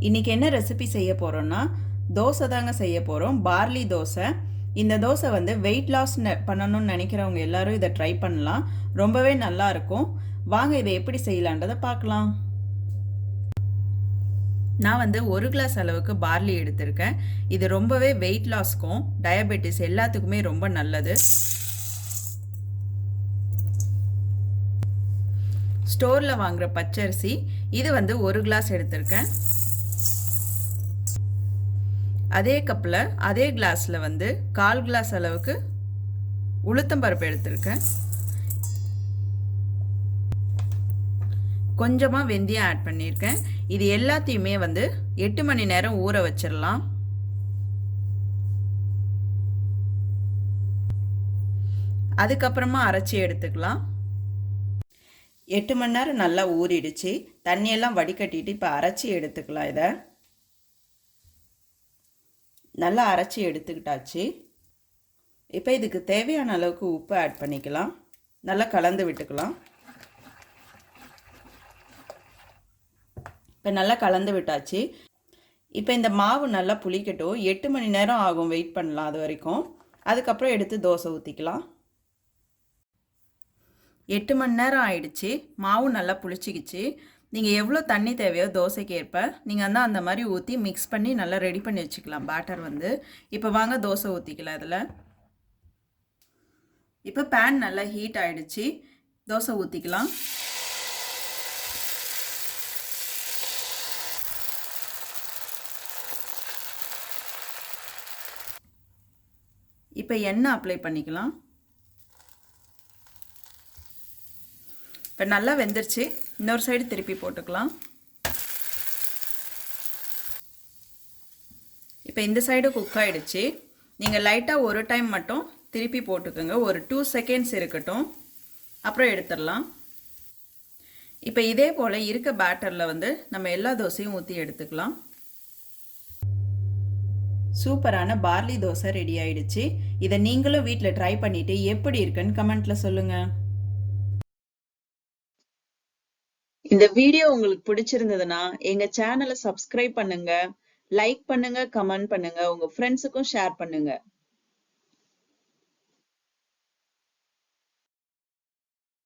இன்னைக்கு என்ன ரெசிபி செய்ய போறோம்னா தோசை தாங்க செய்ய போறோம். பார்லி தோசை. இந்த தோசை வந்து வெயிட் லாஸ் பண்ணணும்னு நினைக்கிறவங்க எல்லாரும் இதை ட்ரை பண்ணலாம். ரொம்பவே நல்லா இருக்கும். வாங்க இதை எப்படி செய்யலான்றதை பார்க்கலாம். நான் வந்து 1 கிளாஸ் அளவுக்கு பார்லி எடுத்திருக்கேன். இது ரொம்பவே வெயிட் லாஸ்க்கும் டயபெட்டிஸ் எல்லாத்துக்குமே ரொம்ப நல்லது. ஸ்டோரில் வாங்குற பச்சரிசி இது வந்து 1 கிளாஸ் எடுத்திருக்கேன். அதே கப்பில் அதே கிளாஸில் வந்து 1/4 கிளாஸ் அளவுக்கு உளுத்தம்பருப்பு எடுத்திருக்கேன். கொஞ்சமாக வெந்தயம் ஆட் பண்ணியிருக்கேன். இது எல்லாத்தையுமே வந்து 8 மணி நேரம் ஊற வச்சிடலாம். அதுக்கப்புறமா அரைச்சி எடுத்துக்கலாம். 8 மணி நேரம் நல்லா ஊறிடுச்சு. தண்ணியெல்லாம் வடிகட்டிட்டு இப்போ அரைச்சி எடுத்துக்கலாம். இதை நல்லா அரைச்சி எடுத்துக்கிட்டாச்சு. இப்போ இதுக்கு தேவையான அளவுக்கு உப்பு ஆட் பண்ணிக்கலாம். நல்லா கலந்து விட்டுக்கலாம். இப்போ நல்லா கலந்து விட்டாச்சு. இப்போ இந்த மாவு நல்லா புளிக்கட்டும். 8 மணி நேரம் ஆகும், வெயிட் பண்ணலாம் அது வரைக்கும். அதுக்கப்புறம் எடுத்து தோசை ஊற்றிக்கலாம். 8 மணி நேரம் ஆயிடுச்சு. மாவு நல்லா புளிச்சிக்கிச்சு. நீங்கள் எவ்வளோ தண்ணி தேவையோ தோசைக்கு ஏற்ப நீங்கள் வந்து அந்த மாதிரி ஊற்றி மிக்ஸ் பண்ணி நல்லா ரெடி பண்ணி வச்சுக்கலாம் பேட்டர் வந்து. இப்போ வாங்க தோசை ஊற்றிக்கலாம். இதில் இப்போ பேன் நல்லா ஹீட் ஆகிடுச்சு. தோசை ஊற்றிக்கலாம். இப்போ எண்ணெய் அப்ளை பண்ணிக்கலாம். இப்போ நல்லா வெந்துருச்சு. இன்னொரு சைடு திருப்பி போட்டுக்கலாம். இப்போ இந்த சைடு குக் ஆகிடுச்சு. நீங்கள் லைட்டாக ஒரு டைம் மட்டும் திருப்பி போட்டுக்கோங்க. ஒரு 2 செகண்ட்ஸ் இருக்கட்டும், அப்புறம் எடுத்துடலாம். இப்போ இதே போல் இருக்க பேட்டரில் வந்து நம்ம எல்லா தோசையும் ஊற்றி எடுத்துக்கலாம். சூப்பரான பார்லி தோசை ரெடி ஆயிடுச்சு. இதை நீங்களும் வீட்டில் ட்ரை பண்ணிவிட்டு எப்படி இருக்குன்னு கமெண்ட்டில் சொல்லுங்கள். இந்த வீடியோ உங்களுக்கு பிடிச்சிருந்ததுன்னா எங்க சேனலை சப்ஸ்கிரைப் பண்ணுங்க, லைக் பண்ணுங்க, கமெண்ட் பண்ணுங்க, உங்க ஃப்ரெண்ட்ஸுக்கும் ஷேர் பண்ணுங்க.